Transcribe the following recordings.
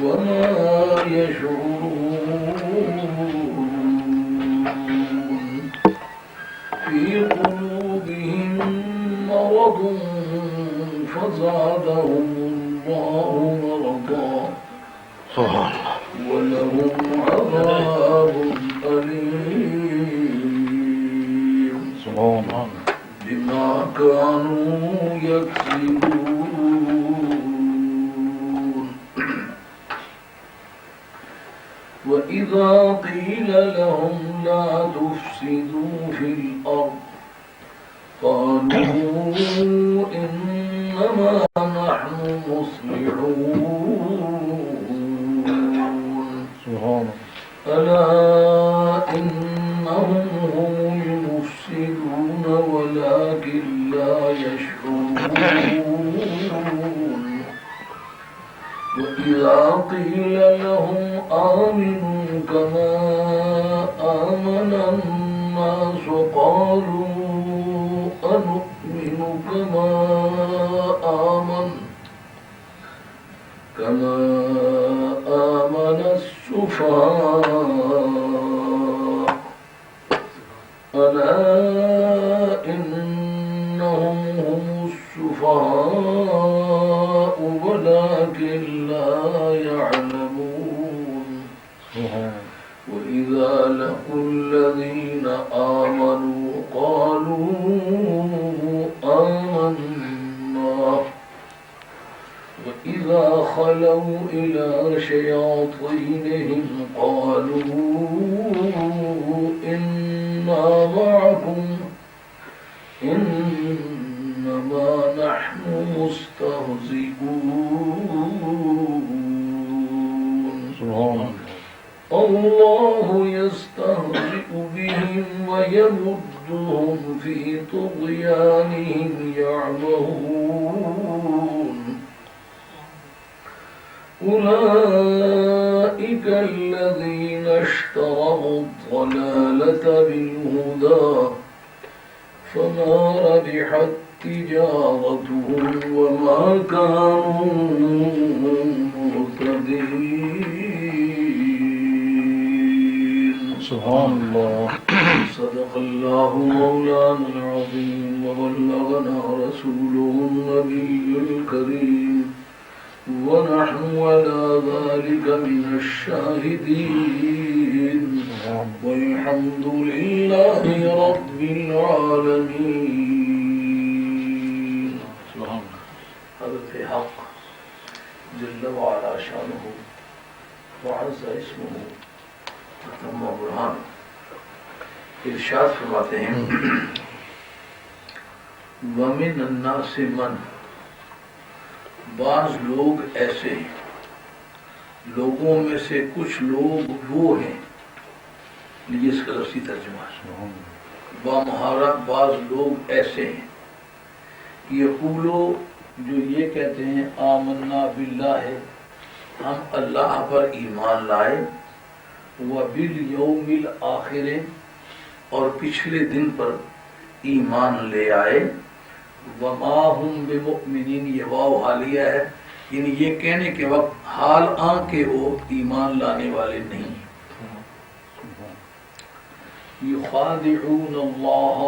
وما يشعرون في قلوبهم مرض فزادهم الله مرضا ولهم عذاب أليم بما كانوا يكسبون وإذا قيل لهم لا تفسدوا في الأرض قالوا إنما نحن مصلحون ألا إنهم هم المفسدون ولكن لا يشعرون وإذا قيل لهم آمنوا كما آمن الناس قالوا أنؤمن كما آمن السفهاء ألا إنهم هم السفهاء ولكن لا يعلمون وإذا لقوا الذين آمنوا قالوا آمنا وإذا خلوا إلى شياطينهم قالوا إنا معكم إنما نحن مستهزئون الله يستهزئ بهم ويمدهم في طغيانهم يعمهون أولئك الذين اشتروا الضلالة بالهدى فما ربحت تجارتهم وما كانوا مهتدين سبحان الله صدق الله مولانا العظيم وبلغنا رسوله النبي الكريم ونحن على ذلك من الشاهدين والحمد لله رب العالمين. حضرت حق جل وعلا شانه وعز اسمه وتم برهانه ارشاد فرماتے ہیں وَمِنَ النَّاسِ مَنْ بعض لوگ ایسے ہیں لوگوں میں سے کچھ لوگ وہ ہیں لیجیے اس کا لفظی ترجمہ بامہارا بعض لوگ ایسے ہیں یقولو جو یہ کہتے ہیں آمنا باللہ ہم اللہ پر ایمان لائے وبالیوم الآخر اور پچھلے دن پر ایمان لے آئے وما ہم بمؤمنین یہ واو حالیہ ہے یعنی یہ کہنے کے وقت حال کے وہ ایمان لانے والے نہیں یخادعون اللہ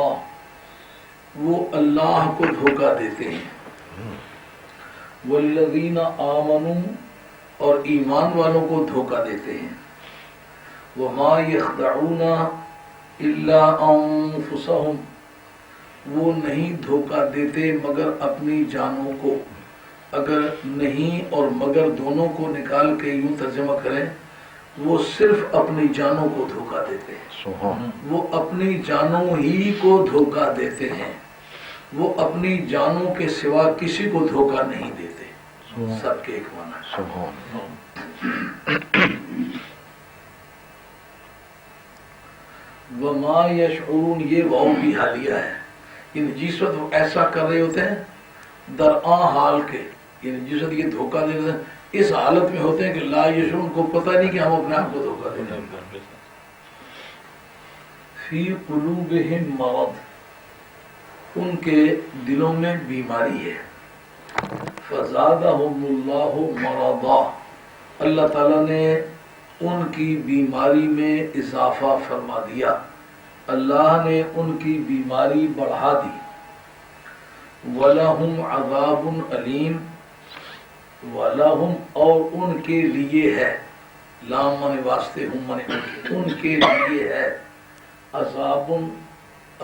وہ اللہ کو دھوکہ دیتے ہیں والذین آمنوا اور ایمان والوں کو دھوکہ دیتے ہیں وما یخدعون الا انفسهم وہ نہیں دھوکہ دیتے مگر اپنی جانوں کو اگر نہیں اور مگر دونوں کو نکال کے یوں ترجمہ کریں وہ صرف اپنی جانوں کو دھوکہ دیتے ہیں وہ اپنی جانوں ہی کو دھوکہ دیتے ہیں وہ اپنی جانوں کے سوا کسی کو دھوکہ نہیں دیتے سب کے ایک معنی وما یشعرون یہ واو کی حالیہ ہے یعنی جس وقت وہ ایسا کر رہے ہوتے ہیں درآں حال کے یعنی جس وقت یہ دھوکہ دے رہے ہیں اس حالت میں ہوتے ہیں کہ لا یشعرون کو پتہ نہیں کہ ہم اپنے آپ کو دھوکہ دے رہے ہیں فی قلوبہم مرض ان کے دلوں میں بیماری ہے فزادہم اللہ مرضا اللہ تعالیٰ نے ان کی بیماری میں اضافہ فرما دیا، اللہ نے ان کی بیماری بڑھا دی۔ وَلَهُمْ عَذَابٌ عَلِيمٌ، وَلَهُمْ اور ان کے لیے ہے، لام مانے واسطے، ہم مانے ان کے لیے ہے، عذاب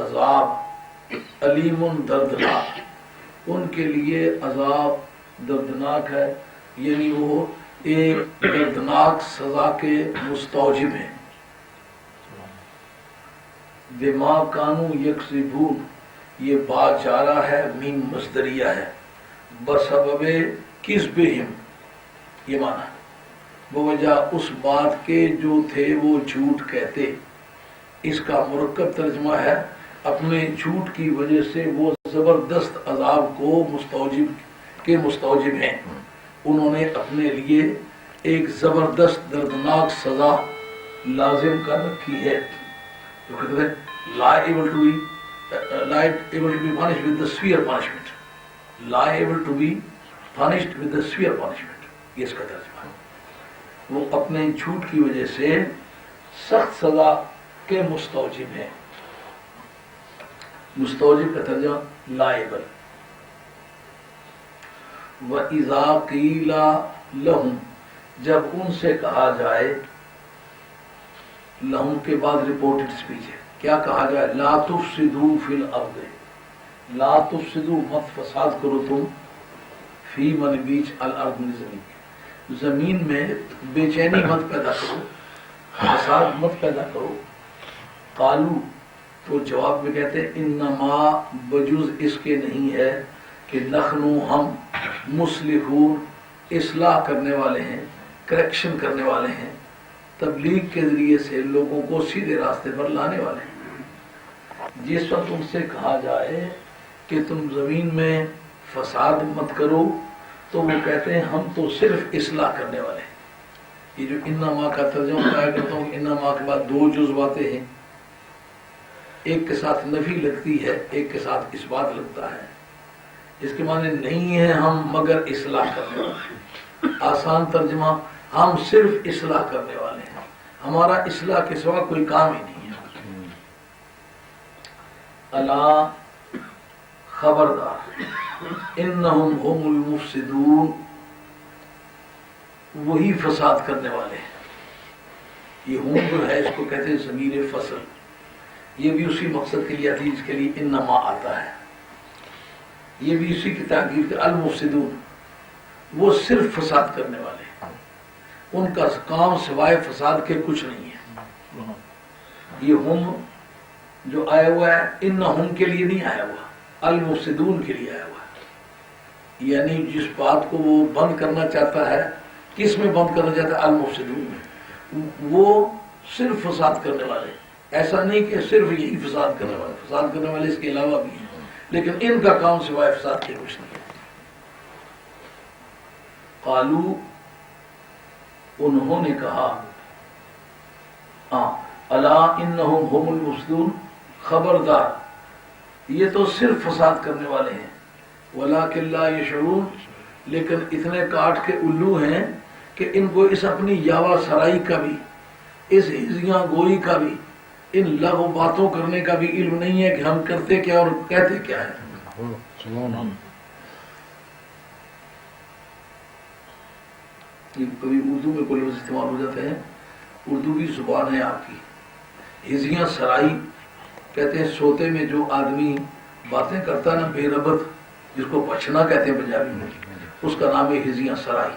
عذاب، علیم دردناک، ان کے لیے عذاب دردناک ہے، یعنی وہ ایک دردناک سزا کے مستوجب ہیں۔ بما کانوا یکسبون، یہ بات جارا ہے، میم مصدریہ ہے، بسبب کذبہم، یہ معنی ہے بوجہ اس بات کے جو تھے وہ جھوٹ کہتے۔ اس کا مرکب ترجمہ ہے اپنے جھوٹ کی وجہ سے وہ زبردست عذاب کو مستوجب ہیں، انہوں نے اپنے لیے ایک زبردست دردناک سزا لازم کر رکھی ہے، جو کہتے ہیں liable to be punished with the severe punishment، liable to be punished with the severe punishment، یہ اس کا ترجمہ ہے۔ وہ اپنے جھوٹ کی وجہ سے سخت سزا کے مستوجب ہیں۔ مستوجب کا ترجمہ لائبل۔ وَإِذَا قِيلَ لَهُمْ، جب ان سے کہا جائے، لہم کے بعد رپورٹڈ سپیچ ہے، کیا کہا جائے؟ لا تفسدوا فی الارض، لا تفسدوا، مت فساد کرو تم، فی من بیچ الارض، من زمین، زمین میں بے چینی مت پیدا کرو، فساد مت پیدا کرو۔ قالو، تو جواب میں کہتے ہیں انما، بجز اس کے نہیں ہے کہ نحنو، ہم، مصلحون، اصلاح کرنے والے ہیں، کریکشن کرنے والے ہیں، تبلیغ کے ذریعے سے لوگوں کو سیدھے راستے پر لانے والے ہیں۔ جس وقت تم سے کہا جائے کہ تم زمین میں فساد مت کرو تو وہ کہتے ہیں ہم تو صرف اصلاح کرنے والے ہیں۔ یہ جو انما کا ترجمہ کیا کرتا ہوں، انما کے بعد دو جزواتیں ہیں، ایک کے ساتھ نفی لگتی ہے، ایک کے ساتھ اس بات لگتا ہے، اس کے معنی نہیں ہے ہم مگر اصلاح کرنے والے ہیں۔ آسان ترجمہ، ہم صرف اصلاح کرنے والے ہیں، ہمارا اصلاح کے سوا کوئی کام ہی نہیں ہے۔ الا، خبردار، انہم هم المفسدون، وہی فساد کرنے والے ہیں۔ یہ ہم جو ہے اس کو کہتے ہیں ضمیر فصل، یہ بھی اسی مقصد کے لیے آتی ہے جس کے لیے انما آتا ہے، یہ بھی اسی کی تاکید کہ المفسدون، وہ صرف فساد کرنے والے ہیں، ان کا کام سوائے فساد کے کچھ نہیں ہے۔ یہ ہم جو آیا ہوا ہے ان ہم کے لیے نہیں آیا ہوا، المفسدون کے لیے آیا ہوا ہے، یعنی جس بات کو وہ بند کرنا چاہتا ہے، کس میں بند کرنا چاہتا ہے؟ المفسدون میں، وہ صرف فساد کرنے والے، ایسا نہیں کہ صرف یہی فساد کرنے والے، فساد کرنے والے اس کے علاوہ بھی ہیں، لیکن ان کا کام سوائے فساد کے کچھ نہیں ہے۔ قالو، انہوں نے کہا، الا انہم هم المفسدون، خبردار یہ تو صرف فساد کرنے والے ہیں، ولکن لا یشعرون، لیکن اتنے کاٹ کے الو ہیں کہ ان کو اس اپنی یاوا سرائی کا بھی، اس ہزیاں گوئی کا بھی، ان لغو باتوں کرنے کا بھی علم نہیں ہے کہ ہم کرتے کیا اور کہتے کیا ہے۔ کبھی اردو میں کوئی لفظ استعمال ہو جاتے ہیں، اردو کی زبان ہے آپ کی، ہزیاں سرائی کہتے ہیں سوتے میں جو آدمی باتیں کرتا ہے نا بے ربط، جس کو بچنا کہتے ہیں پنجابی میں، اس کا نام ہے ہزیاں سرائی،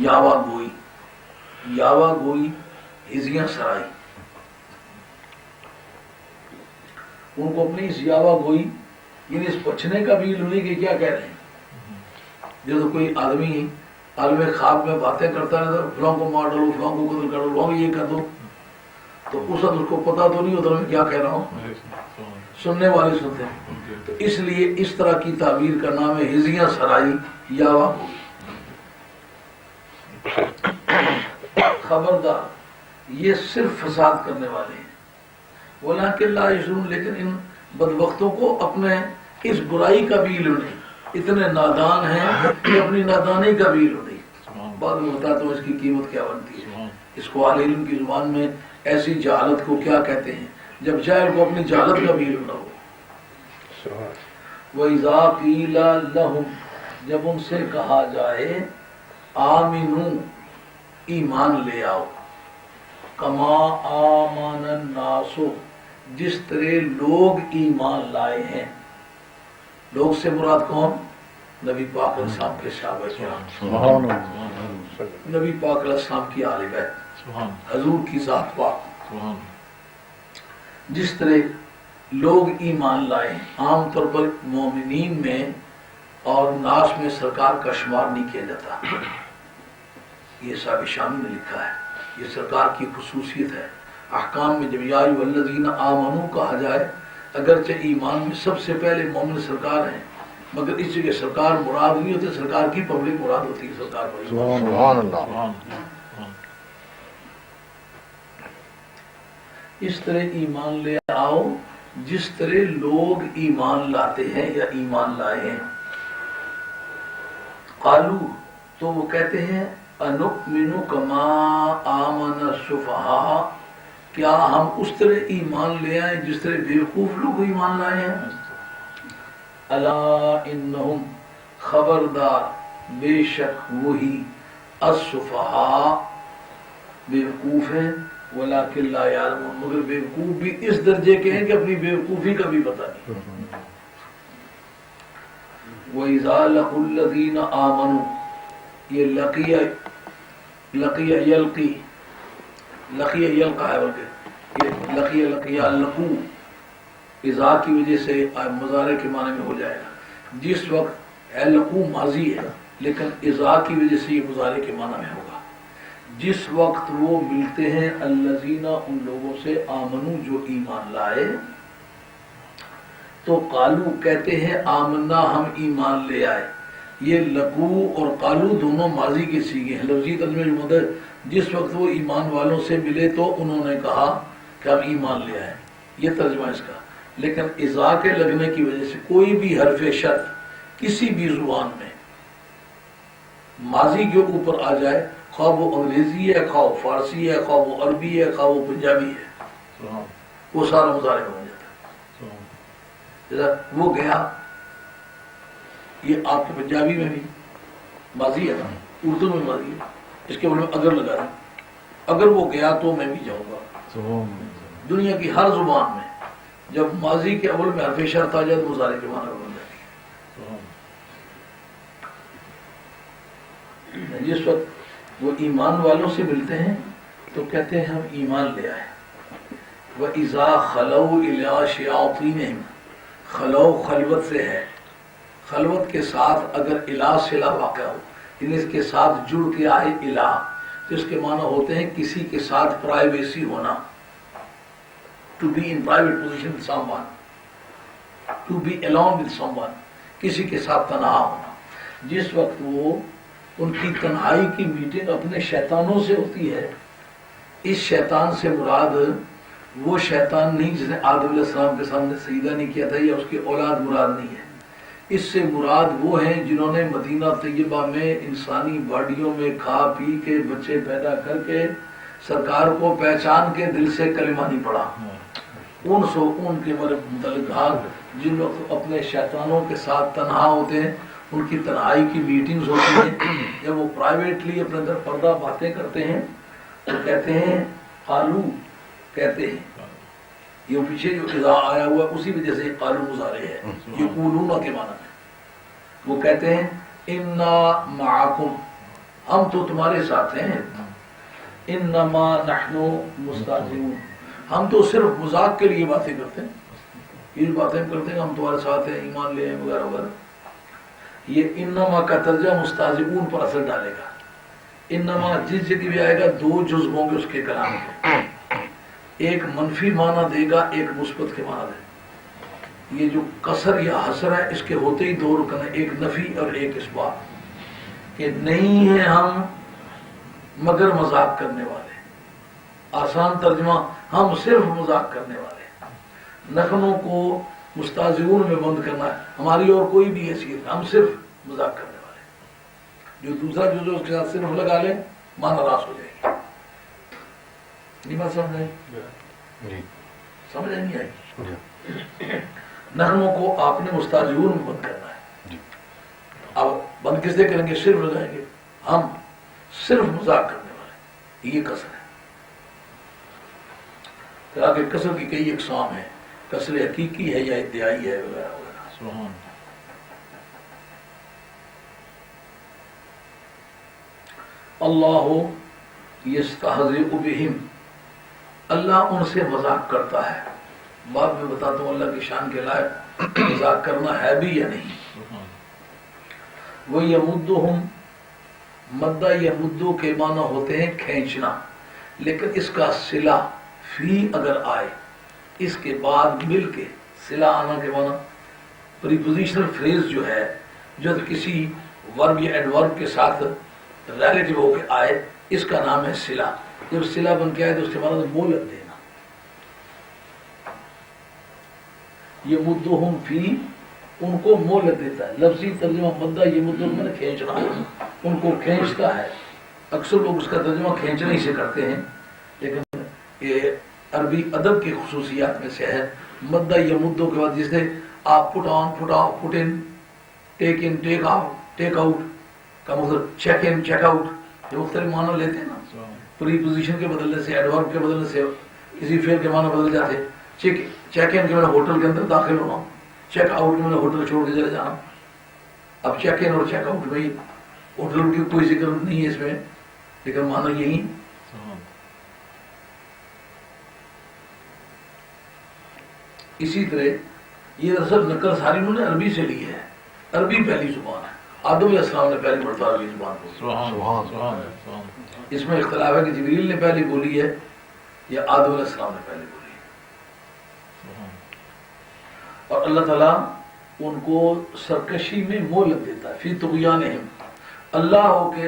یاوا گوئی، یاوا گوئی، ہزیاں سرائی، ان کو اپنی اس یاوا گوئی یعنی اس بچنے کا بھی علم نہیں کہ کیا کہہ رہے ہیں۔ جب کوئی آدمی عالم خواب میں باتیں کرتا ہے تو فلاں کو مار ڈالو، فلاں کو قتل کر دو، فلاں یہ کر دو، تو اس وقت اس کو پتا تو نہیں ہوتا میں کیا کہہ رہا ہوں، سننے والے سنتے ہیں، تو اس لیے اس طرح کی تعبیر کا نام ہے ہزیاں سرائی، یاوا گوئی۔ خبردار یہ صرف فساد کرنے والے ہیں، ولکن لا یشعرون، لیکن ان بدبختوں کو اپنے اس برائی کا بھی علم نہیں، اتنے نادان ہیں کہ اپنی نادانی کا بھی علم نہیں۔ بعد میں بتاتا ہوں اس کی قیمت کیا بنتی ہے. اس کو اہل علم کی زبان میں ایسی جہالت کو کیا کہتے ہیں جب جاہل کو اپنی جہالت کا بھی علم نہ ہو. وَإِذَا قِيلَ لَهُمْ جب ان سے کہا جائے آمنو ایمان لے آؤ کما آمن الناس جس طرح لوگ ایمان لائے ہیں. لوگ سے مراد کون؟ نبی پاک علیہ السلام کے صحابہ کرام، نبی پاک علیہ السلام کی آل بیت، حضور کی ذات پاک. جس طرح لوگ ایمان لائے ہیں. عام طور پر مومنین میں اور ناس میں سرکار کا شمار نہیں کیا جاتا. یہ صاحب شامی نے لکھا ہے، یہ سرکار کی خصوصیت ہے. احکام میں جب یا ایھا الذین آمنو کہا جائے اگرچہ ایمان میں سب سے پہلے مومن سرکار ہیں، مگر اس جگہ سرکار مراد نہیں ہوتے، سرکار کی پبلک مراد ہوتی ہے. سرکار پر سبحان اللہ. اس طرح ایمان لے آؤ جس طرح لوگ ایمان لاتے ہیں یا ایمان لائے ہیں. قالو تو وہ کہتے ہیں انؤمن کما آمن السفہاء کیا ہم اس طرح ایمان لے آئیں جس طرح بیوقوف لوگ ایمان لائے ہیں. الا انہم خبردار بے شک وہی السفہاء بیوقوف ہیں ولکن لا یعلمون مگر بیوقوف بھی اس درجے کے ہیں کہ اپنی بیوقوفی کا بھی پتہ نہیں. وَإِذَا لَقُوا الَّذِينَ آمَنُوا یہ لقی یلقی یلقا ہے بلکہ یہ لقی لقو اذا کی وجہ سے مضارع کے معنی میں ہو جائے گا. جس وقت لقو ماضی ہے لیکن اذا کی وجہ سے یہ مضارع کے معنی میں ہوگا. جس وقت وہ ملتے ہیں الذین ان لوگوں سے آمنو جو ایمان لائے تو قالو کہتے ہیں آمنا ہم ایمان لے آئے. یہ لقو اور قالو دونوں ماضی کے صیغے ہیں. لفظی ترجمہ جو مدد جس وقت وہ ایمان والوں سے ملے تو انہوں نے کہا کہ ہم ایمان لے آئے، یہ ترجمہ اس کا. لیکن اذا کے لگنے کی وجہ سے کوئی بھی حرف شرط کسی بھی زبان میں ماضی کے اوپر آ جائے، خواہ وہ انگریزی ہے، خواہ وہ فارسی ہے، خواہ وہ عربی ہے، خواہ وہ پنجابی ہے، وہ سارا مضارع ہو جاتا ہے. جیسا وہ گیا، یہ آپ کے پنجابی میں بھی ماضی ہے نا، اردو میں ماضی ہے، اس کے بارے میں اگر لگا رہا اگر وہ گیا تو میں بھی جاؤں گا. دنیا کی ہر زبان میں جب ماضی کے اول میں حرف شرط آ جائے تو مضارع کے معنی بن جاتی ہے. جس وقت وہ ایمان والوں سے ملتے ہیں تو کہتے ہیں ہم ایمان لے آئے. وَإِذَا خَلَوْا إِلَىٰ شَيَاطِینِهِمْ خلو خلوت سے ہے، خلوت کے ساتھ اگر الہ صلہ واقع ہو یعنی اس کے ساتھ جڑ کے آئے الہ تو اس کے معنی ہوتے ہیں کسی کے ساتھ پرائیویسی ہونا. to be in private position with someone, to be alone with someone, کسی کے ساتھ تنہا ہونا. جس وقت وہ ان کی تنہائی کی میٹنگ اپنے شیطانوں سے ہوتی ہے، اس شیطان سے مراد وہ شیطان نہیں جس نے آدم علیہ السلام کے سامنے سجدہ نہیں کیا تھا، یا اس کی اولاد مراد نہیں ہے. اس سے مراد وہ ہیں جنہوں نے مدینہ طیبہ میں انسانی باڈیوں میں کھا پی کے بچے پیدا کر کے سرکار کو پہچان کے دل سے کلمہ نہیں پڑھا. ان کے متعلق جن لوگ اپنے شیطانوں کے ساتھ تنہا ہوتے ہیں، ان کی تنہائی کی میٹنگز ہوتی ہیں، جب وہ پرائیویٹلی اپنے اندر پردہ باتیں کرتے ہیں تو کہتے ہیں قالو کہتے ہیں. یہ پیچھے جو اذا آیا ہوا اسی وجہ سے قالو مضارع ہے، یہ قولون کے معنی میں. وہ کہتے ہیں انا معکم ہم تو تمہارے ساتھ ہیں، انما نحن مستہزئون ہم تو صرف مذاق کے لیے باتیں کرتے ہیں، یہ باتیں کرتے ہیں ہم تمہارے ساتھ ہیں، ایمان لے ہیں وغیرہ وغیرہ. یہ انما کا ترجمہ مستہزئون پر اثر ڈالے گا. انما جس جگہ بھی آئے گا دو جزء ہوں گے اس کے کلام کے، ایک منفی معنی دے گا، ایک مثبت کے معنی دے گا. یہ جو قصر یا حسر ہے اس کے ہوتے ہی دو رکن ہیں، ایک نفی اور ایک اثبات، کہ نہیں ہیں ہم مگر مذاق کرنے والے. آسان ترجمہ ہم صرف مذاق کرنے والے. نخنوں کو مستہزئون میں بند کرنا ہے، ہماری اور کوئی بھی حیثیت، ہم صرف مذاق کرنے والے. جو دوسرا جز اس کے ساتھ صرف لگا لے معنی راس ہو جائے گی. نہیں بات سمجھ آئی؟ سمجھ آئی نہیں آئی؟ نغموں کو آپ نے مستاجرون میں بند کرنا ہے. اب بند کس سے کریں گے؟ صرف لگائیں گے. ہم صرف مذاق کرنے والے، یہ کسر ہے. پھر آگے کسر کی کئی اقسام ہیں، کسر حقیقی ہے یا ادعائی ہے وغیرہ وغیرہ. اللہ یستہزئ بہم، اللہ ان سے مذاق کرتا ہے. بعد میں بتاتا ہوں اللہ کی شان کے لائق مذاق کرنا ہے بھی یا نہیں. وہ یمدہم، مدہ یمدو کے معنی ہوتے ہیں کھینچنا، لیکن اس کا صلہ فی اگر آئے اس کے بعد مل کے، صلہ آنا کے معنی پریپوزیشنل فریز جو ہے، جو کسی ورب یا ایڈورب کے ساتھ ریلیٹو ہو کے آئے، اس کا نام ہے صلہ. جب صلہ بن کے آئے تو اس کے معنی مہلت دینا. یہ مدہم فی، ان کو مہلت دیتا ہے. لفظی ترجمہ مدہ یہ مدہم میں کھینچنا، ان کو کھینچتا ہے. اکثر لوگ اس کا ترجمہ کھینچنے سے کرتے ہیں، لیکن یہ عربی ادب کی خصوصیات میں سے ہے. مدہ یہ مدوں کے بعد جس سے آپ put on, put off, put in, take in, take out, take out کا مطلب چیک ان، چیک آؤٹ، جو مختلف معنی لیتے ہیں نا. پری پوزیشن کے بدلنے سے، ایڈورب کے بدلنے سے کسی فعل کے معنی بدل جاتے. چیک ان کے میں نے ہوٹل کے اندر داخل ہونا، چیک آؤٹ میں نے ہوٹل چھوڑ کے چلے جانا. اب چیک ان اور چیک آؤٹ میں ہوٹل کی کوئی ذکر نہیں ہے اس میں، لیکن معنی یہی. اسی طرح یہ اصل نقل ساری انہوں نے عربی سے لی ہے. عربی پہلی زبان ہے. آدم علیہ السلام نے پہلی مرتبہ عربی زبان بولی. اس میں اختلاف ہے کہ جبریل نے پہلی بولی ہے یا آدم علیہ السلام نے پہلی بولی ہے. اور اللہ تعالیٰ ان کو سرکشی میں مہلت دیتا ہے. فی طغیانہم، اللہ ہو کے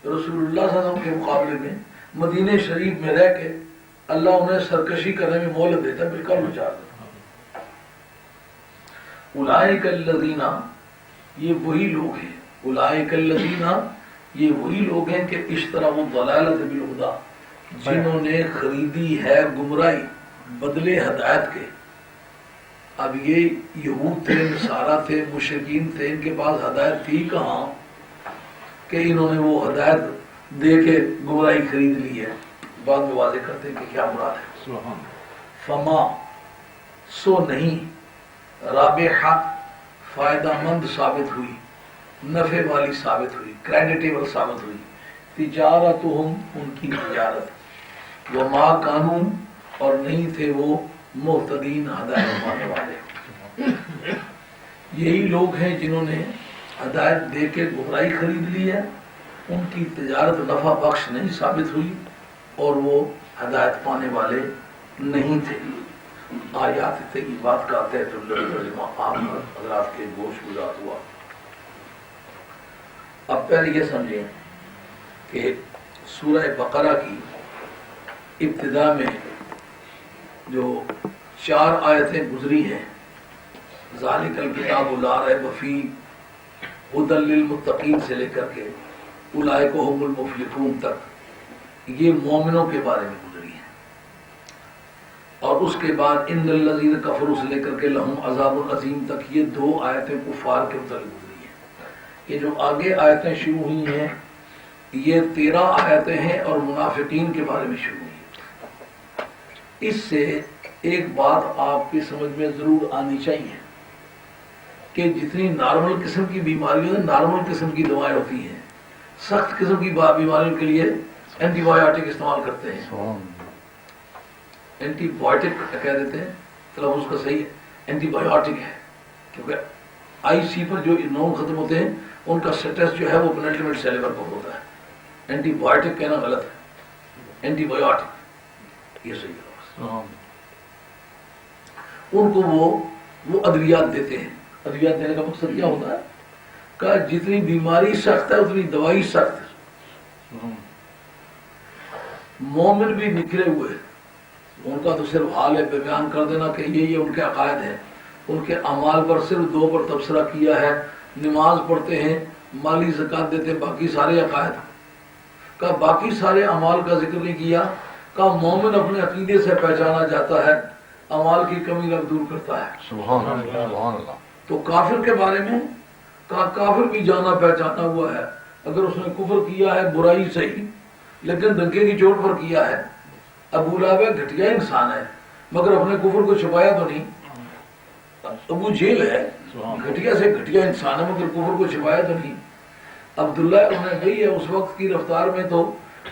رسول اللہ صلی اللہ علیہ وسلم کے مقابلے میں مدینہ شریف میں رہ کے اللہ انہیں سرکشی کرنے میں مہلت دیتا ہے، بالکل بچا دیتا. اولئک الذین، یہ وہی لوگ ہیں. اولئک الذین، یہ وہی لوگ ہیں کہ اشتروا الضلالۃ بالہدی، جنہوں نے خریدی ہے گمراہی بدلے ہدایت کے. اب یہ یہود تھے، نصارہ تھے، مشرکین تھے، ان کے پاس ہدایت تھی کہاں کہ انہوں نے وہ ہدایت دے کے گمراہی خرید لی ہے. بعد میں واضح کرتے ہیں کہ کیا مراد ہے. فما، سو نہیں، رابحہ، فائدہ مند ثابت ہوئی، نفع والی ثابت ہوئی، کریڈیٹیبل ثابت ہوئی، تجارتہم، ان کی تجارت، وما کانوا، اور نہیں تھے وہ مہتدین، ہدایت پانے والے. یہی لوگ ہیں جنہوں نے ہدایت دے کے گمراہی خرید لی ہے، ان کی تجارت نفع بخش نہیں ثابت ہوئی اور وہ ہدایت پانے والے نہیں تھے. آیات طیبات کا تحت ترجمہ عام حضرات کے گوش گزار ہوا. اب پہلے یہ سمجھیں کہ سورہ بقرہ کی ابتدا میں جو 4 آیتیں گزری ہیں، ذالک الکتاب لا ریب فیہ ھدی للمتقین سے لے کر کے اولئک ھم المفلحون تک، یہ مومنوں کے بارے میں گزری ہیں. اور اس کے بعد ان الذین کفروا سے لے کر کے لہم عذاب عظیم تک، یہ 2 آیتیں کفار کے متعلق گزری ہیں. یہ جو آگے آیتیں شروع ہوئی ہیں یہ 13 آیتیں ہیں اور منافقین کے بارے میں شروع ہوئی ہیں. اس سے ایک بات آپ کی سمجھ میں ضرور آنی چاہیے کہ جتنی نارمل قسم کی بیماریوں ہیں، نارمل قسم کی دوائیں ہوتی ہیں. سخت قسم کی بیماریوں کے لیے اینٹی بایوٹک استعمال کرتے ہیں. اینٹی بایوٹک کہہ دیتے ہیں، تلفظ اس کا صحیح ہے اینٹی بایوٹک ہے، کیونکہ آئی سی پر جو نون ختم ہوتے ہیں ان کا سٹریس جو ہے وہ پینلٹیمنٹ سیلیبر پر ہوتا ہے. اینٹی بایوٹک کہنا غلط ہے، اینٹی بایوٹک یہ صحیح ہے. ان کو وہ ادویات دیتے ہیں. ادویات دینے کا مقصد کیا ہوتا ہے کہ جتنی بیماری سخت ہے اتنی دوائی سخت ہے. مومن بھی نکلے ہوئے، ان کا تو صرف حال ہے بیان کر دینا کہ یہ ان کے عقائد ہیں. ان کے اعمال پر صرف 2 پر تبصرہ کیا ہے. نماز پڑھتے ہیں، مالی زکات دیتے ہیں، باقی سارے عقائد، کا باقی سارے اعمال کا ذکر نہیں کیا، کا مومن اپنے عقیدے سے پہچانا جاتا ہے، اعمال کی کمی رب دور کرتا ہے۔ سبحان اللہ سبحان اللہ۔ تو کافر کے بارے میں کہا کافر بھی جانا پہچانا ہوا ہے، اگر اس نے کفر کیا ہے برائی صحیح لیکن ڈنکے کی چوٹ پر کیا ہے۔ ابو لہب گھٹیا انسان ہے مگر اپنے کفر کو چھپایا تو نہیں۔ ابو جیل ہے، گھٹیا سے گھٹیا انسان ہے مگر کفر کو چھپایا تو نہیں۔ عبداللہ انہیں گئی ہے اس وقت کی رفتار میں تو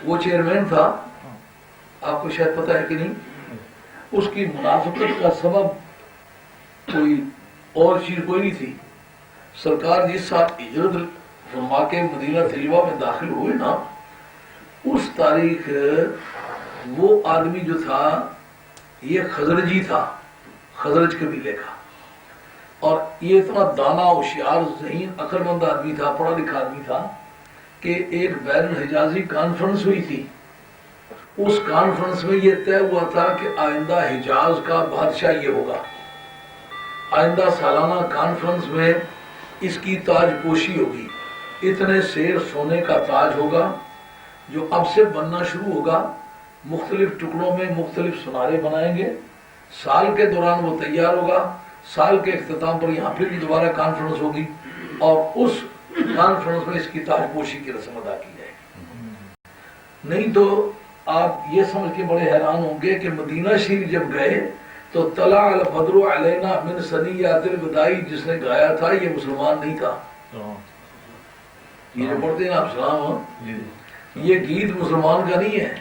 وہ چیئرمین تھا، آپ کو شاید پتہ ہے کہ نہیں، اس کی منافقت کا سبب کوئی اور چیز کوئی نہیں تھی۔ سرکار جس سال ہجرت فرما کے مدینہ طیبہ میں داخل ہوئے نا، اس تاریخ وہ آدمی جو تھا یہ خزرجی تھا، خزرج قبیلے کا، اور یہ اتنا دانا ہوشیار ذہین عقل مند آدمی تھا، پڑھا لکھا آدمی تھا کہ ایک بین الحجازی کانفرنس ہوئی تھی۔ اس کانفرنس میں یہ طے ہوا تھا کہ آئندہ حجاز کا بادشاہ یہ ہوگا، آئندہ سالانہ کانفرنس میں اس کی تاج پوشی ہوگی، اتنے سیر سونے کا تاج ہوگا جو اب سے بننا شروع ہوگا، مختلف ٹکڑوں میں مختلف سنارے بنائیں گے، سال کے دوران وہ تیار ہوگا، سال کے اختتام پر یہاں پھر بھی دوبارہ کانفرنس ہوگی اور اس کانفرنس میں اس کی تاج پوشی کی رسم ادا کی جائے گی۔ نہیں تو آپ یہ سمجھ کے بڑے حیران ہوں گے کہ مدینہ شریف جب گئے تو طلع البدر علینا من ثنیات الوداع جس نے گایا تھا یہ مسلمان نہیں تھا۔ یہ جو پڑھتے ہیں آپ سلام، یہ گیت مسلمان کا نہیں ہے،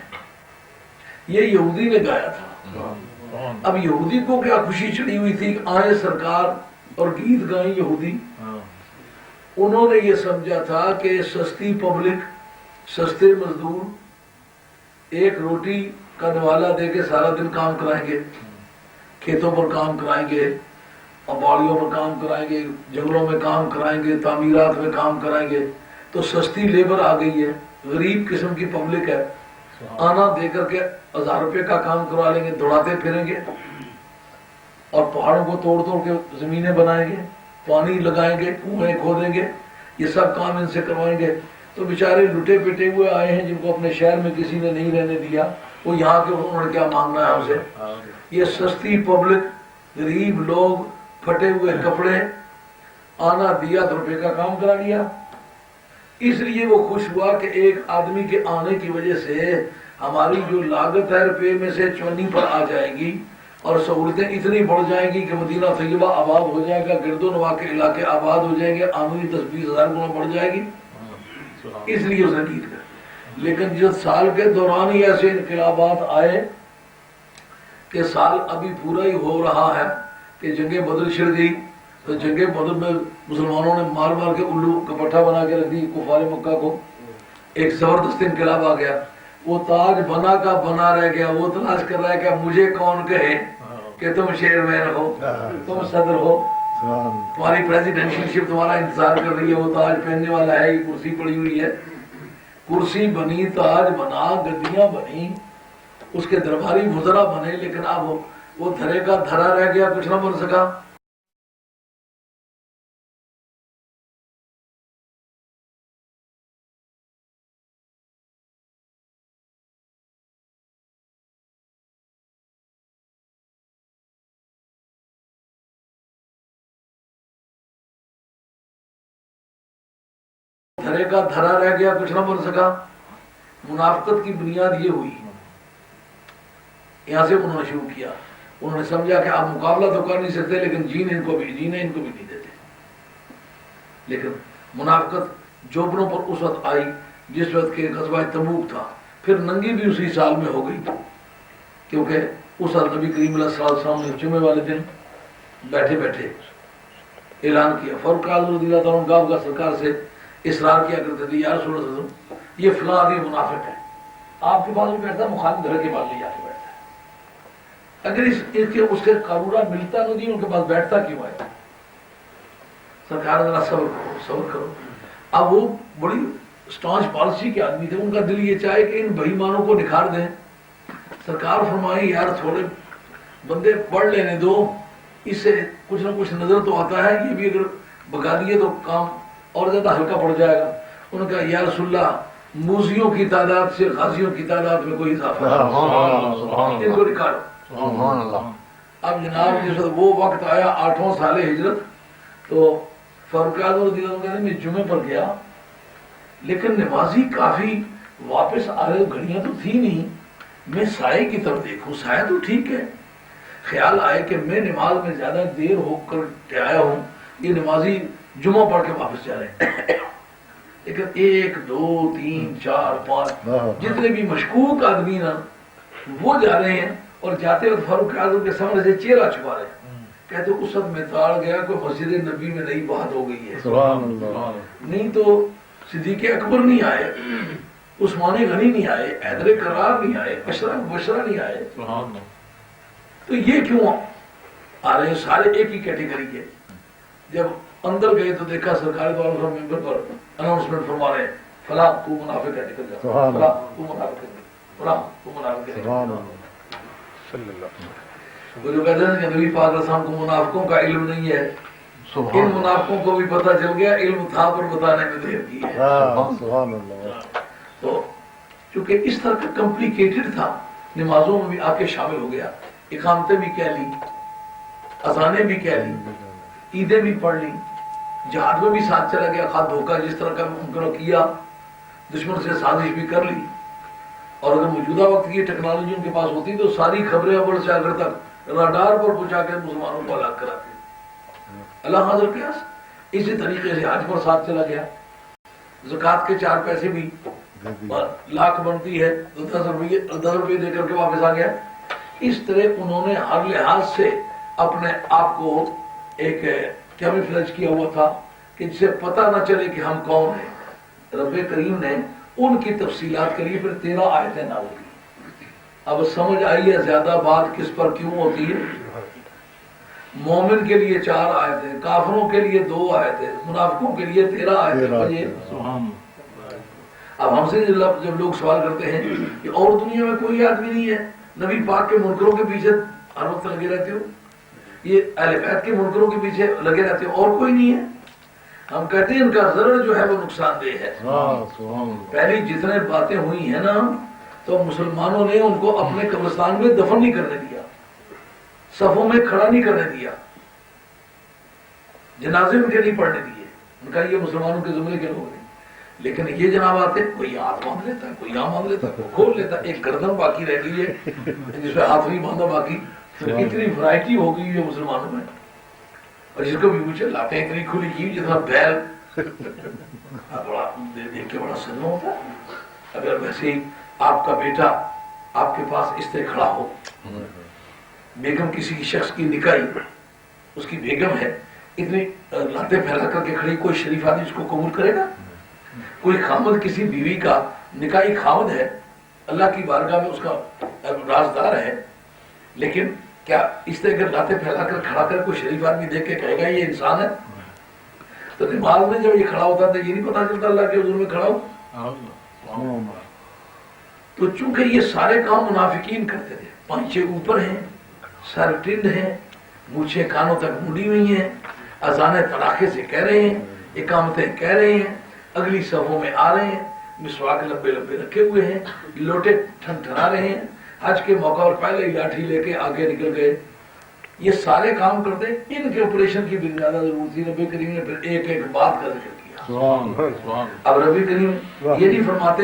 یہ یہودی نے گایا تھا۔ اب یہودی کو کیا خوشی چڑھی ہوئی تھی کہ آئے سرکار اور گیت گائیں یہودی، انہوں نے یہ سمجھا تھا کہ سستی پبلک، سستے مزدور ایک روٹی کا نوالا دے کے سارا دن کام کرائیں گے، کھیتوں پر کام کرائیں گے، باڑیوں پر کام کرائیں گے، جنگلوں میں کام کرائیں گے، تعمیرات میں کام کرائیں گے، تو سستی لیبر آ گئی ہے، غریب قسم کی پبلک ہے، آنا دے کر کے 1000 روپے کا کام کروا لیں گے، دوڑاتے پھریں گے اور پہاڑوں کو توڑ توڑ کے زمینیں بنائیں گے، پانی لگائیں گے، کنویں کھودیں گے، یہ سب کام ان سے کروائیں گے۔ تو بیچارے لٹے پٹے ہوئے آئے ہیں جن کو اپنے شہر میں کسی نے نہیں رہنے دیا، وہ یہاں کے انہوں نے کیا مانگنا ہے ہم سے؟ یہ سستی پبلک، غریب لوگ، پھٹے ہوئے کپڑے، آنا دیا 2 روپے کا کام کرا لیا۔ اس لیے وہ خوش ہوا کہ ایک آدمی کے آنے کی وجہ سے ہماری جو لاگت ہے روپے میں سے 54 پر آ جائے گی اور سہولتیں اتنی بڑھ جائیں گی کہ مدینہ طیبہ آباد ہو جائے گا، گرد و نواح کے علاقے آباد ہو جائیں گے، آمدنی 10-20 ہزار گنا بڑھ جائے گی۔ اس لیے اس نے گیت کر، لیکن جس سال کے دوران ہی ایسے انقلابات آئے کہ سال ابھی پورا ہی ہو رہا ہے کہ جنگ بدر چھڑ گئی، تو جنگ بدر میں مسلمانوں نے مار مار کے الو کا پٹھا بنا کے رکھ دی کفار مکہ کو، ایک زبردست انقلاب آ گیا، وہ تاج بنا کا بنا رہ گیا، وہ تلاش کر رہا ہے کہ مجھے کون کہے کہ تم چیئرمین ہو، تم صدر ہو، تمہاری پریزیڈنشل شپ تمہارا انتظار کر رہی ہے، وہ تاج پہننے والا ہے، یہ کرسی پڑی ہوئی ہے، کرسی بنی، تاج بنا، گدیاں بنی، اس کے درباری وزراء بنے، لیکن اب وہ دھرے کا دھرا رہ گیا، کچھ نہ بن سکا۔ دھرے کا دھرا رہ گیا، کچھ نہ بن سکا۔ منافقت کی بنیاد یہ ہوئی، یہاں سے انہوں نے شروع کیا، انہوں نے سمجھا کہ آپ مقابلہ تو کر نہیں سکتے لیکن جینے ان کو بھی نہیں دیتے، لیکن منافقت جوبنوں پر اس وقت آئی جس وقت کہ غزوہ تبوک تھا، پھر ننگی بھی اسی سال میں ہو گئی، کیونکہ اس وقت نبی کریم صلی اللہ علیہ وسلم نے جمعے والے دن بیٹھے بیٹھے اعلان کیا، فاروق اعظم رضی اللہ تعالیٰ عنہ کا سرکار سے اصرار کیا کرتے تھے، یا رسول اللہ یہ فلاں آدمی منافق ہے، آپ کے پاس بھی بیٹھتا ہے، مخالف گھر کے پاس لے جا کے بیٹھتا ہے، اگر اس کے قارورہ ملتا نہیں ان کے پاس بیٹھتا کیوں ہے؟ سرکار ذرا صبر کرو۔ اب وہ بڑی اسٹانچ پالیسی کے آدمی تھے، ان کا دل یہ چاہے کہ ان بےایمانوں کو نکھار دیں، سرکار فرمائیں یار تھوڑے بندے پڑھ لینے دو، اس سے کچھ نہ کچھ نظر تو آتا ہے، یہ بھی اگر بگا دیے تو کام اور زیادہ ہلکا پڑ جائے گا. انہوں نے کہا یا رسول اللہ موزیوں کی تعداد سے غازیوں کی تعداد میں کوئی اضافہ نہیں, ان کو نکالو. اب جناب جس وقت وہ وقت آیا 8واں سال ہجرت, تو فاروق اعظم رضی اللہ عنہ کہتے ہیں میں جمعے پر گیا لیکن نمازی کافی واپس آ رہے, گھڑیاں تو تھی نہیں, میں سائے کی طرف دیکھوں, سایہ تو ٹھیک ہے, خیال آئے کہ میں نماز میں زیادہ دیر ہو کر آیا ہوں, یہ نمازی جمعہ پڑھ کے واپس جا رہے ہیں. لیکن 1 2 3 4 5 جتنے بھی مشکوک آدمی نا وہ جا رہے ہیں, اور جاتے وقت فاروق اعظم کے سامنے سے چہرہ چھپا رہے ہیں. کہتے اس وقت میں تاڑ گیا کوئی مسجد نبی میں نئی بات ہو گئی ہے. نہیں تو صدیق اکبر نہیں آئے, عثمان غنی نہیں آئے, حیدر کرار نہیں آئے, بشرا نہیں آئے, تو یہ کیوں آ رہے ہیں؟ سارے ایک ہی کیٹیگری کے. جب اندر گئے تو دیکھا سرکاری دور ممبر پر اناؤنسمنٹ فرما رہے ہیں فلاں تو منافق ہے, نکل جا, فلاں تو منافق ہے, فلاں تو منافق ہے. وہ جو کہتے ہیں کہ نبی پاک علیہ السلام کو منافقوں کا علم نہیں ہے, ان منافقوں کو بھی پتہ چل گیا علم تھا پر بتانے میں دیر کی ہے. تو چونکہ اس طرح کا کمپلیکیٹڈ تھا, نمازوں میں بھی آ کے شامل ہو گیا, اقامتیں بھی کہہ لی, اذانیں بھی کہہ لی, عیدیں بھی پڑھ لی, جہاد میں بھی ساتھ چلا گیا, خواہ دھوکہ جس طرح کا ممکن کیا, دشمن سے سازش بھی کر لی. اور اگر موجودہ وقت کی ٹیکنالوجی ان کے پاس ہوتی تو ساری خبریں اوپر سے آگر تک راڈار پر پہنچا کے مسلمانوں کو ہلاک کراتے. اللہ حاضر کے اسی طریقے سے حج پر ساتھ چلا گیا, زکوٰۃ کے 4 پیسے بھی لاکھ بنتی ہے تو 10 روپئے دے کر کے واپس آ گیا. اس طرح انہوں نے ہر لحاظ سے اپنے آپ کو ایک کیموفلیج کیا ہوا تھا کہ جسے پتہ نہ چلے کہ ہم کون ہیں. رب کریم نے ان کی تفصیلات کے لیے پھر 13 آیتیں نازل کی. اب سمجھ آئی ہے زیادہ بات کس پر کیوں ہوتی ہے. مومن کے لیے 4 آیتیں, کافروں کے لیے 2 آیتیں, منافقوں کے لیے 13 آیتیں. اب ہم سے جب لوگ سوال کرتے ہیں کہ اور دنیا میں کوئی آدمی نہیں ہے نبی پاک کے منکروں کے پیچھے ہر وقت لگے رہتے ہو, یہ اہل بیت کے منکروں کے پیچھے لگے رہتے ہو, اور کوئی نہیں ہے. ہم کہتے ہیں ان کا ضرر جو ہے وہ نقصان دہ ہے. پہلی جتنے باتیں ہوئی ہیں نا تو مسلمانوں نے ان کو اپنے قبرستان میں دفن نہیں کرنے دیا, صفوں میں کھڑا نہیں کرنے دیا, جنازے ان کے نہیں پڑھنے دیے. ان کا یہ مسلمانوں کے زمرے کے لوگ ہیں. لیکن یہ جناب آتے کوئی ہاتھ باندھ لیتا ہے, کوئی یہاں باندھ لیتا ہے, کوئی کھول لیتا ہے, ایک گردن باقی رہ گئی ہے جس پہ ہاتھ نہیں باندھا باقی. اتنی ورائٹی ہو گئی ہے مسلمانوں میں, اور جس کو بھی پوچھے لاتے ہیں اتنی کھلی کی جتنا بیل, بڑا دیکھ کے بڑا سننا ہوتا ہے. اگر ویسے ہی آپ کا بیٹا آپ کے پاس اس طرح کھڑا ہو, بیگم کسی شخص کی نکاحی, اس کی بیگم ہے, اتنی لاتیں پھیلا کر کے کھڑی, کوئی شریف آدمی اس کو قبول کرے گا؟ کوئی خامد کسی بیوی کا نکاحی خامد ہے, اللہ کی بارگاہ میں اس کا رازدار ہے, لیکن کیا اس طرح اگر لاتیں پھیلا کر کھڑا کر کوئی شریف آدمی دیکھ کے کہے گا یہ انسان ہے؟ تو نماز میں جب یہ کھڑا ہوتا ہے تو یہ نہیں پتا چلتا اللہ کے حضور میں کھڑا ہو. تو چونکہ یہ سارے کام منافقین کرتے تھے, پانچے اوپر ہیں, سر ٹنڈ ہیں, مونچھیں کانوں تک مڑی ہوئی ہیں, اذانیں تڑاخے سے کہہ رہے ہیں, اقامتیں کہہ رہے ہیں, اگلی صفوں میں آ رہے ہیں, مسواک لمبے لمبے رکھے ہوئے ہیں, لوٹے ٹھنٹھنا رہے ہیں, حج کے موقع پر پہلے ہی لاٹھی لے کے آگے نکل گئے. یہ سارے کام کرتے, ان کے آپریشن کی بھی زیادہ ضرورت تھی. نبی کریم نے پھر ایک ایک بات کا ذکر کیا. اب نبی کریم یہ نہیں فرماتے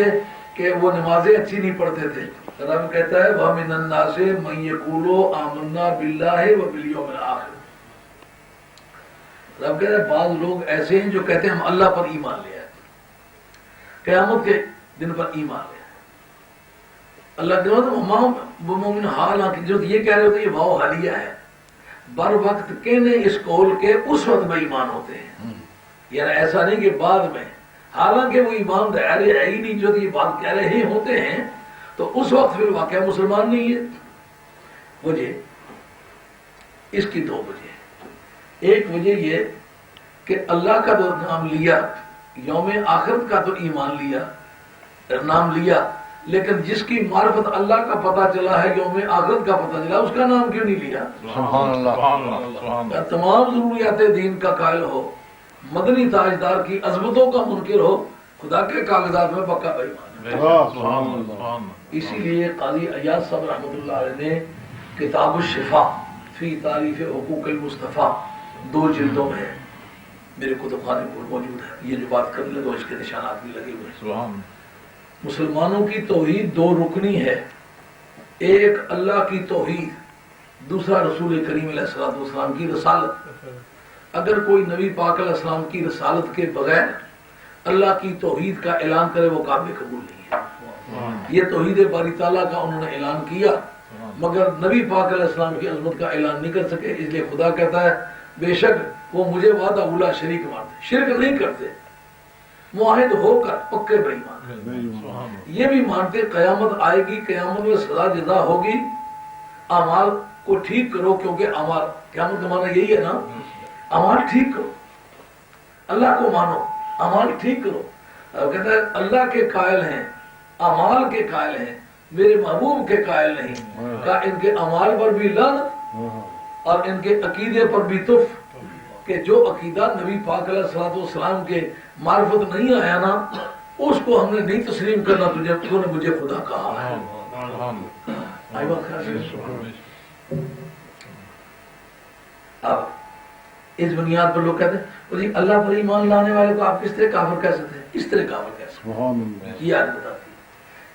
کہ وہ نمازیں اچھی نہیں پڑھتے تھے. رب کہتا ہے وَمِنَ النَّاسِ مَن يَقُولُ آمَنَّا بِاللَّهِ وَبِالْيَوْمِ الْآخِرِ. رب کہتا ہے بعض لوگ ایسے ہیں جو کہتے ہیں ہم اللہ پر ایمان لے آئے, قیامت کے دن پر ایمان لے آئے. اللہ کے مومن حال جو یہ کہہ رہے ہوتے یہ واو حالیہ ہے, بر وقت کہنے اس قول کے اس وقت میں ایمان ہوتے ہیں. یعنی ایسا نہیں کہ بعد میں, حالانکہ وہ ایمان دار ہے ہی نہیں, جو یہ بات کہہ رہے ہوتے ہیں تو اس وقت پھر واقعہ مسلمان نہیں ہے. وجہ اس کی 2 وجہ. ایک وجہ یہ کہ اللہ کا تو نام لیا, یوم آخرت کا تو ایمان لیا, نام لیا, لیکن جس کی معرفت اللہ کا پتہ چلا ہے, یوم آخرت کا پتہ چلا, اس کا نام کیوں نہیں لیا؟ تمام ضروریات دین کا قائل ہو, مدنی تاجدار کی عظمتوں کا منکر ہو، خدا کے کاغذات میں پکا بے ایمان ہے۔ اسی لیے قاضی ایاز صاحب رحمۃ اللہ علیہ نے کتاب الشفا فی تعریف حقوق المصطفیٰ 2 جلدوں میں میرے کتب خانے پر موجود ہے، یہ جو بات کرنے لگا اس کے نشانات بھی لگے ہوئے ہیں۔ مسلمانوں کی توحید 2 رکنی ہے، ایک اللہ کی توحید، دوسرا رسول کریم علیہ السلام کی رسالت۔ اگر کوئی نبی پاک علیہ السلام کی رسالت کے بغیر اللہ کی توحید کا اعلان کرے وہ قابل قبول نہیں ہے۔ یہ توحید باری تعالیٰ کا انہوں نے اعلان کیا مگر نبی پاک علیہ السلام کی عظمت کا اعلان نہیں کر سکے، اس لیے خدا کہتا ہے بے شک وہ مجھے وعدہ اولا شریک مانتے، شرک نہیں کرتے، معاہد ہو کر پکے بے ایمان، یہ بھی مانتے قیامت آئے گی، قیامت میں سزا جزا ہوگی، اعمال کو ٹھیک کرو، کیونکہ اعمال قیامت کا معنی یہی ہے نا، اعمال ٹھیک کرو، اللہ کو مانو، اعمال ٹھیک کرو۔ کہتا ہے اللہ کے قائل ہیں، اعمال کے قائل ہیں، میرے محبوب کے قائل نہیں، کہا ان کے اعمال پر بھی لعنت اور ان کے عقیدے پر بھی تف، کہ جو عقیدہ نبی پاک علیہ السلام کے معرفت نہیں آیا نا اس کو ہم نے نہیں تسلیم کرنا، تو نے مجھے خدا کہا ہے۔ اب اس بنیاد پر لوگ کہتے ہیں جی اللہ پر ایمان لانے والے کو آپ کس طرح کافر کہہ سکتے ہیں، اس طرح کافر کہہ سکتے ہیں، یہ آیت بتاتی ہے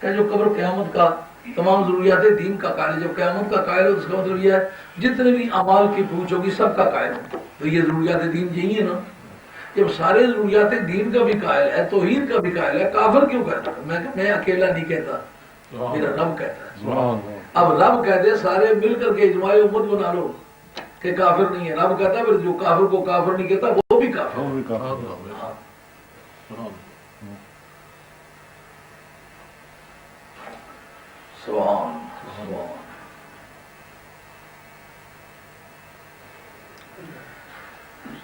کہ جو قبر قیامت کا تمام ضروریات دین کا قائل ہے، جب قیامت کا قائل ہو تو اس کا مطلب یہ ہے جتنے بھی اعمال کی پوچھ ہوگی سب کا قائل ہے، تو یہ ضروریات دین یہی ہے نا۔ جب سارے ضروریات دین کا بھی قائل ہے، توحید کا بھی قائل ہے، کافر کیوں کہتا ہے؟ میں اکیلا نہیں کہتا، میرا رب کہتا ہے۔ اب رب کہتے ہیں سارے مل کر کے اجماع امت بنا لو کہ کافر نہیں ہے، رب کہتا ہے پھر جو کافر کو کافر نہیں کہتا وہ بھی کافر ہے۔ سبحان سبحان۔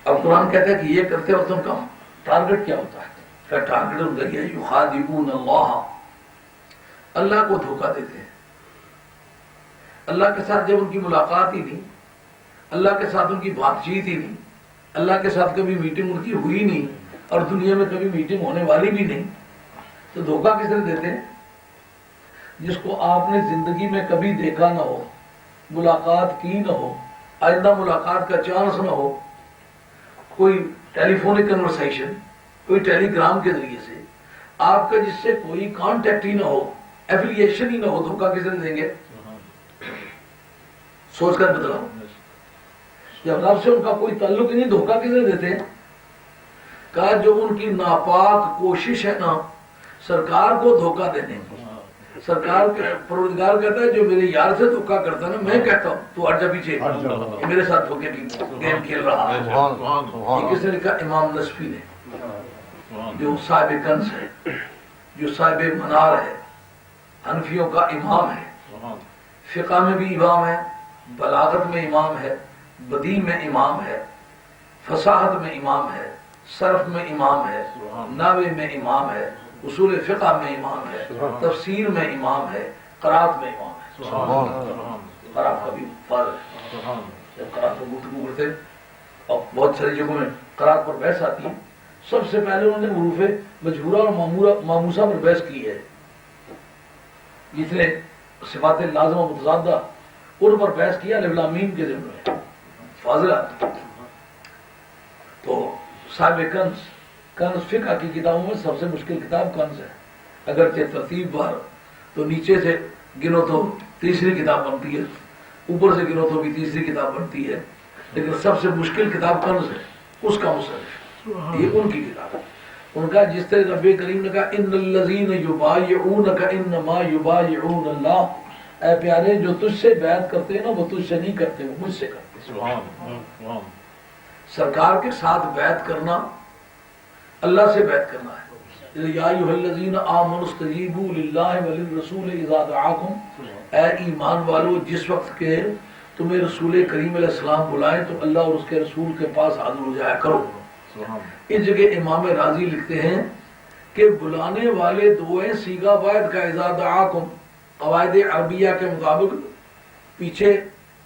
اب قرآن کہتا ہے کہ یہ کرتے وقت ان کا ٹارگٹ کیا ہوتا ہے؟ کیا ٹارگٹ ان کا یہ یخادعون اللہ، اللہ کو دھوکہ دیتے ہیں۔ اللہ کے ساتھ جب ان کی ملاقات ہی نہیں، اللہ کے ساتھ ان کی بات چیت ہی نہیں، اللہ کے ساتھ کبھی میٹنگ ان کی ہوئی نہیں اور دنیا میں کبھی میٹنگ ہونے والی بھی نہیں، تو دھوکہ کس طرح دیتے ہیں؟ جس کو آپ نے زندگی میں کبھی دیکھا نہ ہو، ملاقات کی نہ ہو، آئندہ ملاقات کا چانس نہ ہو، کوئی ٹیلی فونک کنورسیشن، کوئی ٹیلی گرام کے ذریعے سے آپ کا جس سے کوئی کانٹیکٹ ہی نہ ہو، ایفیلیشن ہی نہ ہو، دھوکہ کس طرح دیں گے؟ سوچ کر بتلاؤ، جب رب سے ان کا کوئی تعلق ہی نہیں، دھوکہ کس طرح دیتے ہیں؟ کہا جو ان کی ناپاک کوشش ہے نا سرکار کو دھوکہ دینے کی، سرکار کے پروردگار کہتا ہے جو میرے یار سے دھوکہ کرتا ہے نا، میں کہتا ہوں تو ہٹ جا پیچھے، یہ میرے ساتھ دھوکے کی گیم کھیل رہا ہے۔ یہ کس نے لکھا؟ امام نصفی نے، جو صاحب کنز ہے، جو صاحب منار ہے، حنفیوں کا امام ہے، فقہ میں بھی امام ہے، بلاغت میں امام ہے، بدیع میں امام ہے، فصاحت میں امام ہے، صرف میں امام ہے، نحو میں امام ہے، اصول فقہ میں امام ہے، تفسیر میں امام ہے، قرات میں امام ہے۔ قرات کا بھی فرض ہے، جب قرات پر گفتگو کرتے اور بہت ساری جگہوں میں قرات پر بحث آتی ہے، سب سے پہلے انہوں نے حروف مجبورہ اور ماموسہ پر بحث کی ہے، جس نے صفات لازمہ متضادہ ان پر بحث کیا، الف لام میم کے ضمن میں فاضلہ۔ تو صاحب کنز فقہ کی کتابوں میں سب سے مشکل کتاب کنز ہے، اگرچہ ترتیب بار تو نیچے سے گنو تو تیسری کتاب بنتی ہے، اوپر سے گنو تو بھی تیسری کتاب بنتی ہے، لیکن سب سے مشکل کتاب کنز ہے، اس کا مصنف یہ ان کی کتاب ہے۔ ان کا جس طرح نبی کریم نے کہا ان الذین یبایعونک انما یبایعون اللہ، اے پیارے جو تجھ سے بیعت کرتے ہیں نا وہ تجھ سے نہیں کرتے، وہ مجھ سے کرتے ہیں۔ سرکار کے ساتھ بیعت کرنا اللہ سے بیعت کرنا ہے۔ یا ایھا الذین آمنوا استجیبوا للہ وللرسول اذا دعاکم، اے ایمان والو جس وقت کے تمہیں رسول کریم علیہ السلام بلائیں تو اللہ اور اس کے رسول کے پاس حاضر ہو جایا کرو۔ اس جگہ امام راضی لکھتے ہیں کہ بلانے والے دو ہیں، صیغہ واحد کا اذا دعاکم، قواعد عربیہ کے مطابق پیچھے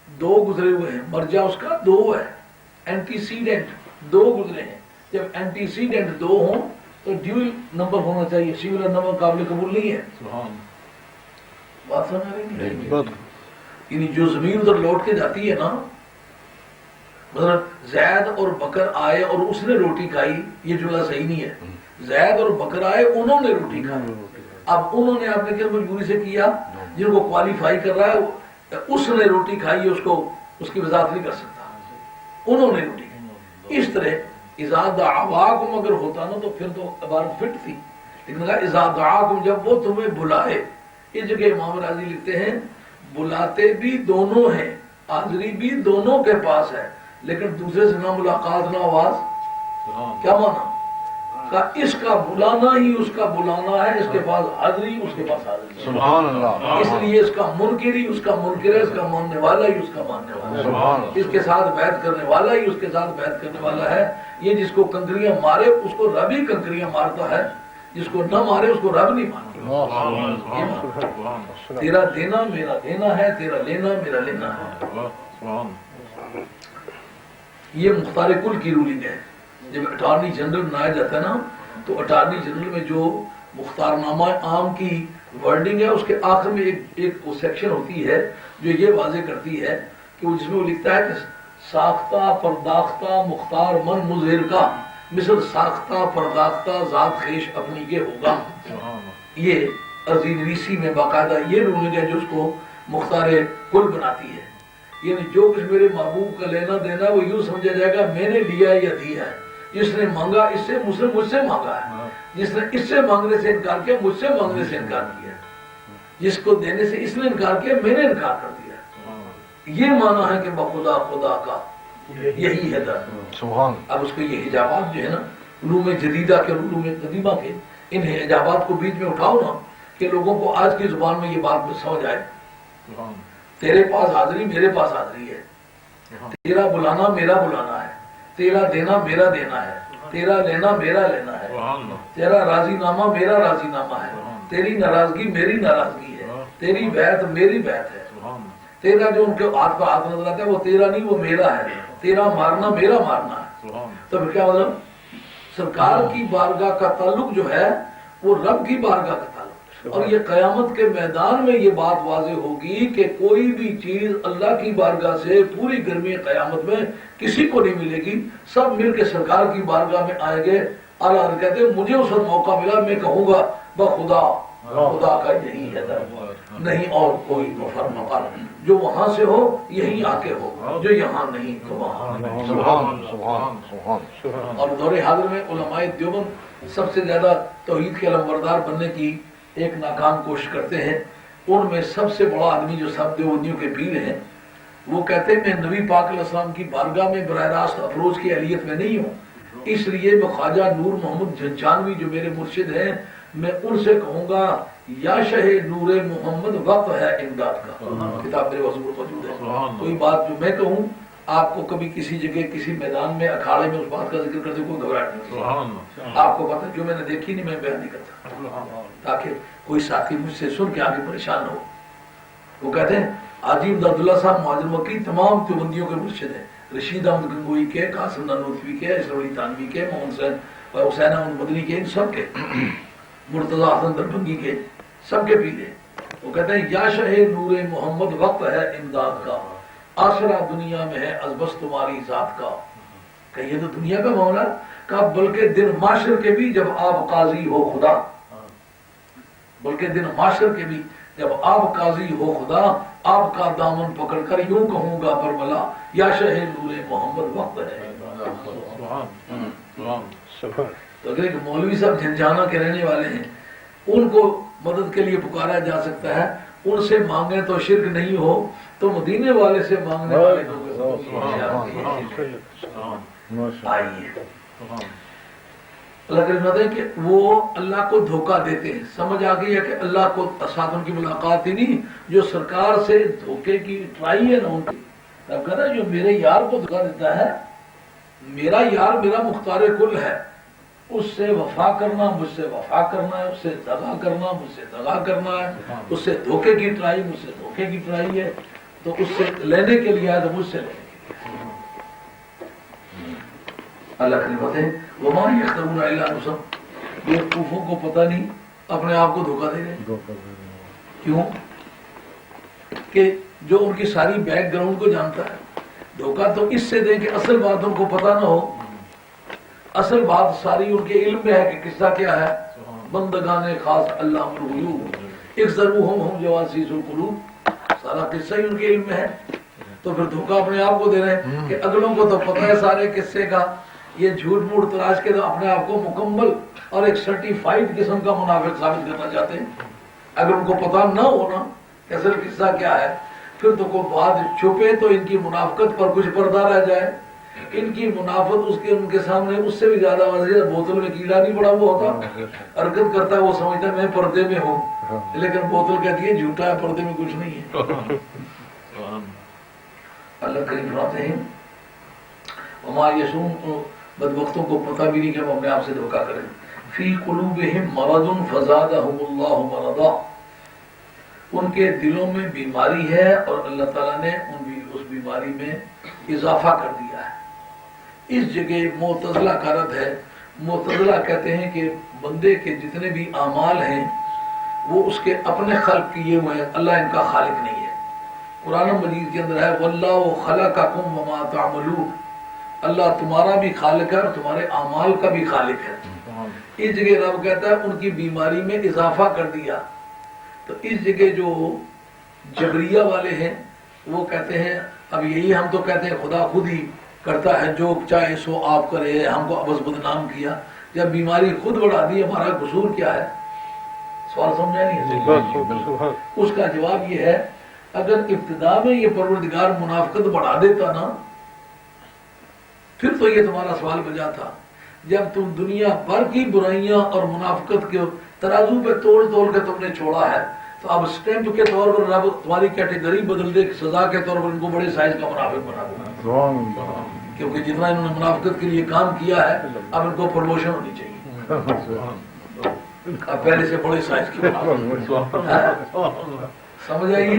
دو گزرے ہوئے ہیں، مرجع اس کا دو ہے، اینٹیسیڈنٹ دو گزرے ہیں، جب اینٹیسیڈنٹ دو ہوں تو ڈیول نمبر ہونا چاہیے، سنگولر نمبر قابل قبول نہیں ہے. بات سمجھ رہی ہے؟ یعنی جو زمین ادھر لوٹ کے جاتی ہے نا، مطلب زید اور بکر آئے اور اس نے روٹی کھائی، یہ جملہ صحیح نہیں ہے. زید اور بکر آئے، انہوں نے روٹی کھائی. اب انہوں نے آپ نے کیا مجبوری سے کیا؟ جن کو کوالیفائی کر رہا ہے اس نے روٹی کھائی، اس کی وضاحت نہیں کر سکتا، انہوں نے روٹی کھائی. اس طرح اذا دعواکم اگر ہوتا نا تو پھر تو عبارت فٹ تھی، لیکن اذا دعاکم جب وہ تمہیں بلائے. اس جگہ امام راضی لکھتے ہیں بلاتے بھی دونوں ہیں، حاضری بھی دونوں کے پاس ہے، لیکن دوسرے سے نہ ملاقات نہ آواز. کیا مانا؟ اس کا بلانا ہی اس کا بلانا ہے، اس کے پاس حاضری اس کے پاس حاضری. سبحان اللہ. اس لیے اس کا منکر ہی اس کا منکر ہے، اس کا ماننے والا ہی اس کا ماننے والا ہے، اس کے ساتھ بیعت کرنے والا ہی اس کے ساتھ بیعت کرنے والا ہے. یہ جس کو کنکریاں مارے اس کو رب ہی کنکریاں مارتا ہے، جس کو نہ مارے اس کو رب نہیں مارتا. تیرا دینا میرا دینا ہے، تیرا لینا میرا لینا ہے. یہ مختار کل کی رولنگ ہے. جب اٹارنی جنرل بنایا جاتا ہے نا تو اٹارنی جنرل میں جو مختار نامہ عام کی ورڈنگ ہے اس کے آخر میں ایک سیکشن ہوتی ہے جو یہ واضح کرتی ہے کہ وہ جس میں وہ لکھتا ہے کہ ساختہ پرداختہ مختار من مظہر کا مثل ساختہ پرداختہ ذات خیش اپنی کے ہوگا. یہ ارزینویسی میں باقاعدہ یہ رولنگ ہے جو اس کو مختار کل بناتی ہے. یعنی جو کچھ میرے محبوب کا لینا دینا وہ یوں سمجھا جائے گا میں نے لیا یا دیا ہے. جس نے مانگا اس سے مجھ سے مانگا ہے، جس نے اس سے مانگنے سے انکار کیا مجھ سے مانگنے سے انکار کیا، جس کو دینے سے اس نے انکار کیا میں نے انکار کر دیا. یہ مانا ہے کہ بخدا خدا کا یہی ہے در. اب اس کو یہ حجابات جو ہے نا علوم جدیدہ کے علوم قدیمہ کے، ان حجابات کو بیچ میں اٹھاؤ نا کہ لوگوں کو آج کی زبان میں یہ بات میں سمجھ آئے. تیرے پاس حاضری میرے پاس حاضری ہے، تیرا بلانا میرا بلانا ہے، تیرا دینا میرا دینا ہے، تیرا لینا میرا لینا ہے، تیرا راضی نامہ میرا راضی نامہ ہے، تیری ناراضگی میری ناراضگی ہے، تیری بیعت میری بیعت ہے. تیرا جو ان کے ہاتھ پہ ہاتھ نظر آتا ہے وہ تیرا نہیں وہ میرا ہے، تیرا مارنا میرا مارنا ہے. تو پھر کیا مطلب سرکار کی بارگاہ کا تعلق جو ہے وہ رب کی بارگاہ کا تعلق. اور یہ قیامت کے میدان میں یہ بات واضح ہوگی کہ کوئی بھی چیز اللہ کی بارگاہ سے پوری گرمی قیامت میں کسی کو نہیں ملے گی. سب مل کے سرکار کی بارگاہ میں آئیں گے. اعلیٰ کہتے ہیں مجھے اس وقت موقع ملا میں کہوں گا بخدا خدا کا یہی ہے در، نہیں اور کوئی مفرمقال جو وہاں سے ہو یہی آ کے ہو، جو یہاں نہیں تو وہاں. اور دور حاضر میں علماء دیوبند سب سے زیادہ توحید کے علمبردار بننے کی ایک ناکام کوشش کرتے ہیں. ان میں سب سے بڑا آدمی جو سب دیوبندیوں کے پیر ہیں وہ کہتے ہیں میں نبی پاک علیہ السلام کی بارگاہ میں براہ راست اپروچ کی اہلیت میں نہیں ہوں، اس لیے میں خواجہ نور محمد جھنجھانوی جو میرے مرشد ہیں میں ان سے کہوں گا یا شہ نور محمد وقت ہے امداد کا. کتاب میرے حضور موجود ہے. کوئی بات جو میں کہوں آپ کو کبھی کسی جگہ کسی میدان میں اکھاڑے میں اس بات کا ذکر کرتے کوئی گھبراہٹ نہیں. آپ کو پتہ جو میں نے دیکھی نہیں میں بیان نہیں کرتا تاکہ کوئی ساتھی مجھ سے سن کے آگے پریشان ہو. وہ کہتے ہیں حاجی امداد اللہ صاحب مہاجر مکی تمام دیوبندیوں کے مرشد ہیں، رشید احمد گنگوئی کے، قاسم نانوتوی کے، اسرار علی تھانوی کے، محمد حسین احمد مدنی کے، ان سب کے، مرتضی حسن دربھنگی کے، سب کے پیلے. وہ کہتے ہیں یا شہ نور محمد وقت ہے امداد کا، آسرا دنیا میں ہے از بس تمہاری ذات کا. کہ یہ تو دنیا کا معاملہ کا بلکہ دن معاشر کے بھی جب آپ قاضی ہو خدا، بلکہ دن معاشر کے بھی جب آپ قاضی ہو خدا، آپ کا دامن پکڑ کر یوں کہوں گا برملا یا شہ نور محمد وقت ہے. تو اگر ایک مولوی صاحب جھنجھانا کے رہنے والے ہیں ان کو مدد کے لیے پکارا جا سکتا ہے، ان سے مانگیں تو شرک نہیں ہو تو مدینے والے سے مانگنے والے آئیے. اللہ کریم کہ وہ اللہ کو دھوکہ دیتے ہیں. سمجھ آ گئی ہے کہ اللہ کو ساتھ ان کی ملاقات ہی نہیں، جو سرکار سے دھوکے کی ٹرائی ہے نا ان کی. اب کہتا ہے جو میرے یار کو دھوکہ دیتا ہے، میرا یار میرا مختار کل ہے، اس سے وفا کرنا مجھ سے وفا کرنا ہے، اس سے دغا کرنا مجھ سے دغا کرنا ہے، اس سے دھوکے کی ٹرائی مجھ سے دھوکے کی ٹرائی ہے. تو اس سے لینے کے لیے آئے تو مجھ سے لینے کے لیے. اللہ کی نعمت ہے. وما یخدعون الا انفسهم, بیوقوفوں کو پتہ نہیں اپنے آپ کو دھوکہ دے رہے. کیوں؟ کہ جو ان کی ساری بیک گراؤنڈ کو جانتا ہے. دھوکہ تو اس سے دیں کہ اصل بات ان کو پتہ نہ ہو. اصل بات ساری ان کے علم میں ہے کہ قصہ کیا ہے. بندگان خاص اللہ الغیوب اکثروہم ہم جواسیس القلوب, سارا قصہ ہی ان کے علم میں ہے. تو پھر دھوکہ اپنے آپ کو دے رہے ہیں کہ اگلوں کو تو پتہ ہے سارے قصے کا. یہ جھوٹ موٹ تلاش کے تو اپنے آپ کو مکمل اور ایک سرٹیفائڈ قسم کا منافق ثابت کرنا چاہتے ہیں. اگر ان کو پتہ نہ ہونا کہ اصل قصہ کیا ہے, پھر تو کوئی بات چھپے تو ان کی منافقت پر کچھ پردہ رہ جائے. ان کی منافقت ان کے سامنے اس سے بھی زیادہ واضح. بوتل میں کیڑا نہیں پڑا ہوا ہوتا, حرکت کرتا ہے, وہ سمجھتا ہے میں پردے میں ہوں, لیکن بوتل کہتی ہے جھوٹا ہے, پردے میں کچھ نہیں ہے. اللہ کریم فرماتے ہیں وما یشعرون, بدبختوں کو پتہ بھی نہیں کہ ہم اپنے آپ سے دھوکہ کریں. فی قلوبہم مرض فزادہم اللہ مرضا, ان کے دلوں میں بیماری ہے اور اللہ تعالیٰ نے اس بیماری میں اضافہ کر دیا ہے. اس جگہ معتزلہ کا رد ہے. معتزلہ کہتے ہیں کہ بندے کے جتنے بھی اعمال ہیں وہ اس کے اپنے خلق کیے ہوئے ہیں, اللہ ان کا خالق نہیں ہے. قرآن مجید کے اندر ہے واللہ خلقکم وما تعملون, اللہ تمہارا بھی خالق ہے اور تمہارے اعمال کا بھی خالق ہے. اس جگہ رب کہتا ہے ان کی بیماری میں اضافہ کر دیا. تو اس جگہ جو جبریہ والے ہیں وہ کہتے ہیں اب یہی ہم تو کہتے ہیں خدا خود ہی کرتا ہے جو چاہے سو آپ کرے, ہم کو ابس بدنام کیا. جب بیماری خود بڑھا دی ہمارا قصور کیا ہے؟ سوال سمجھا نہیں ہے. اس کا جواب یہ ہے اگر ابتدا میں یہ پروردگار منافقت بڑھا دیتا نا پھر تو یہ تمہارا سوال بجا تھا. جب تم دنیا بھر کی برائیاں اور منافقت کے ترازو پہ توڑ کے تم نے چھوڑا ہے, تو اب سٹیمپ کے طور پر رب تمہاری کیٹیگری بدل دے, سزا کے طور پر ان کو بڑے سائز کا منافق بنا دے. کیونکہ جتنا انہوں نے منافقت کے لیے کام کیا ہے اب ان کو پروموشن ہونی چاہیے. اب پہلے سے بڑے سائز کی سمجھ آئیے.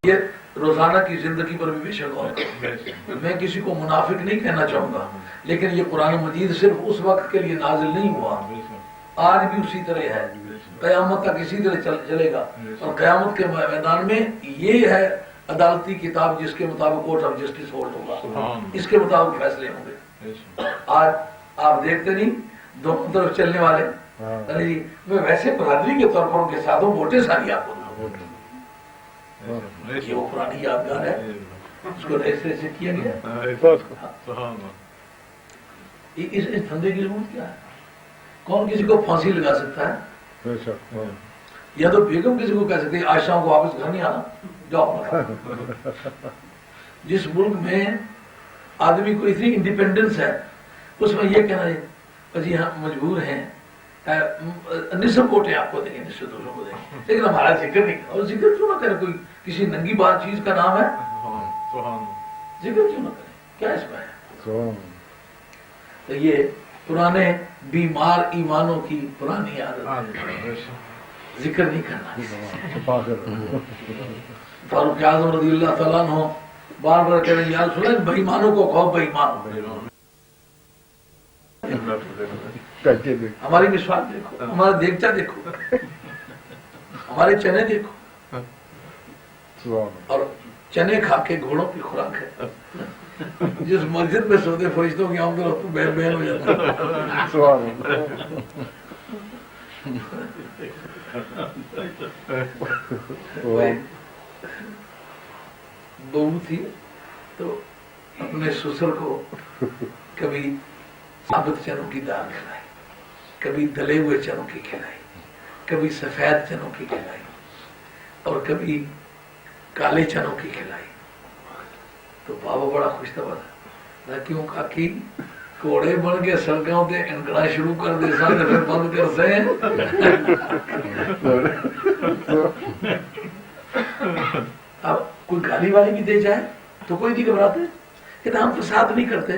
یہ روزانہ کی زندگی پر بھی شک غور کریں. میں کسی کو منافق نہیں کہنا چاہوں گا, لیکن یہ قرآن مجید صرف اس وقت کے لیے نازل نہیں ہوا, آج بھی اسی طرح ہے, قیامت تک اسی طرح چلے گا. اور قیامت کے میدان میں یہ ہے عدالتی کتاب جس کے مطابق کورٹ آف جسٹس ہولڈ ہوگا, اس کے مطابق فیصلے ہوں گے. آج آپ دیکھتے نہیں دونوں طرف چلنے والے. میں ویسے برادری کے طور پر ان کے ساتھ ہوں, ووٹیں ساری آپ کو یہ وہ پرانی یادگار ہے, اس کو ایسے ایسے کیا گیا. اس دھندے کی ضرورت کیا ہے؟ کون کسی کو پھانسی لگا سکتا ہے؟ یا تو بیگم کسی کو کہہ سکتے ہیں آج شام کو واپس گھر نہیں آنا, جاؤ. جس ملک میں آدمی کو اتنی انڈیپینڈنس ہے اس میں یہ کہنا ہے جی ہاں مجبور ہیں, نصف ووٹیں آپ کو دیں گے, نصف دوسروں کو دیں گے, لیکن ہمارا ذکر نہیں. اور ذکر کیوں نہ کرے؟ کوئی کسی ننگی بات چیز کا نام ہے, ذکر کیوں نہ کرے؟ کیا اس میں ہے؟ تو یہ پرانے بیمار ایمانوں کی پرانی عادت ہے, ذکر نہیں کرنا. فاروق اعظم رضی اللہ تعالیٰ عنہ بار بار کہہ رہے ہیں یار سنیں بے ایمانوں کو کہو بے ایمان. ہماری مسواک دیکھو, ہمارا دیگچا دیکھو, ہمارے چنے دیکھو, اور چنے کھا کے گھوڑوں کی خوراک ہے. جس مسجد میں سوتے فرشتوں کی آمد رفت بہن بہن ہو جاتا ہے. بہو تھی تو اپنے سسر کو کبھی ثابت چنوں کی دال کھلائی, کبھی دلے ہوئے چنوں کی کھلائی, کبھی سفید چنوں کی کھلائی, اور کبھی کالے چنوں کی کھلائی. تو بابا بڑا خوش تھا. میں کیوں کاکی کوڑے بن کے سڑکوں تے انکڑا شروع کر دے سن پھر بند کر سے. اب کوئی گالی والی بھی دے جائے تو کوئی نہیں گھبراتے کہ ہم فساد نہیں کرتے.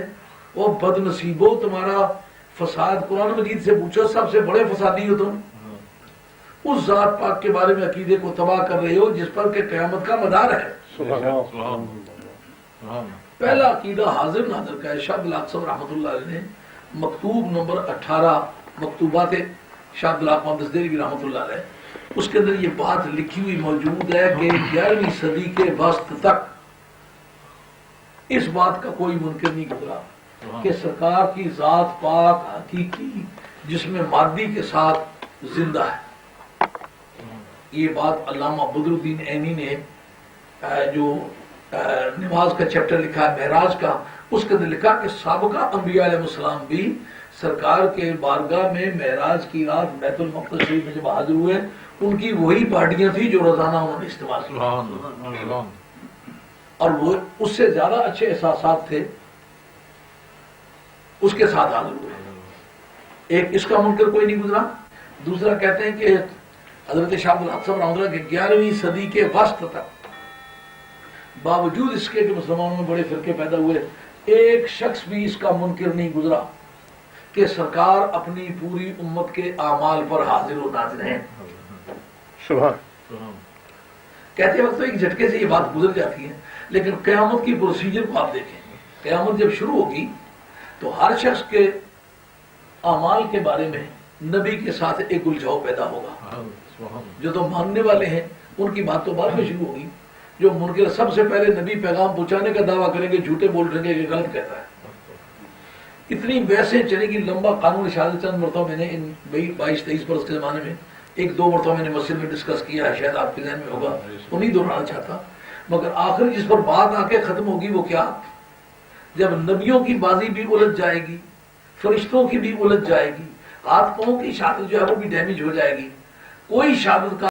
وہ بد نصیبو تمہارا فساد قرآن مجید سے پوچھو, سب سے بڑے فسادی ہو تم. اس ذات پاک کے بارے میں عقیدے کو تباہ کر رہے ہو جس پر کہ قیامت کا مدار ہے. پہلا عقیدہ حاضر ناظر کا ہے. شاہ عبدالحق صاحب رحمۃ اللہ علیہ نے مکتوب نمبر 18 مکتوبات شاہ عبدالحق محمد دہلوی رحمۃ اللہ علیہ، اس کے اندر یہ بات لکھی ہوئی موجود ہے کہ 11ویں صدی کے وسط تک اس بات کا کوئی منکر نہیں گزرا کہ سرکار کی ذات پاک حقیقی جسم مادی کے ساتھ زندہ ہے. یہ بات علامہ بدر الدین عینی نے جو نماز کا چیپٹر لکھا ہے معراج کا، اس کے اندر لکھا کہ سابقہ انبیاء علیہ السلام بھی سرکار کے بارگاہ میں معراج کی رات بیت المقدس شریف میں جب حاضر ہوئے، ان کی وہی پارٹیاں تھیں جو روزانہ انہوں نے استعمال کی، اور وہ اس سے زیادہ اچھے احساسات تھے اس کے ساتھ حاضر ہوئے. ایک اس کا منکر کوئی نہیں گزرا. دوسرا کہتے ہیں کہ حضرت شاہ عبدالحق صاحب رحمۃ اللہ کے 11ویں صدی کے وسط تک باوجود اس کے کہ مسلمانوں میں بڑے فرقے پیدا ہوئے، ایک شخص بھی اس کا منکر نہیں گزرا کہ سرکار اپنی پوری امت کے اعمال پر حاضر و ناظر ہیں. کہتے وقت تو ایک جھٹکے سے یہ بات گزر جاتی ہے، لیکن قیامت کی پروسیجر کو آپ دیکھیں. قیامت جب شروع ہوگی تو ہر شخص کے اعمال کے بارے میں نبی کے ساتھ ایک الجھاؤ پیدا ہوگا. جو تو ماننے والے ہیں ان کی بات تو بعد میں شروع ہوگی، جو منکر سب سے پہلے نبی پیغام پہنچانے کا دعویٰ کریں گے، جھوٹے بول رہے ہیں کہ غلط کہتا ہے. اتنی بحثیں چلے گی، لمبا قانون شاید چند مرتبہ میں نے ان 22-23 برس کے زمانے میں 1-2 مرتبہ میں نے مسجد میں ڈسکس کیا ہے، شاید آپ کے ذہن میں ہوگا، تو نہیں دہرانا چاہتا. مگر آخر جس پر بات آ کے ختم ہوگی وہ کیا؟ جب نبیوں کی بازی بھی الجھ جائے گی، فرشتوں کی بھی الجھ جائے گی، ہاتھ پاؤں کی شہادت جو ہے وہ بھی ڈیمیج ہو جائے گی، کوئی شہادت کا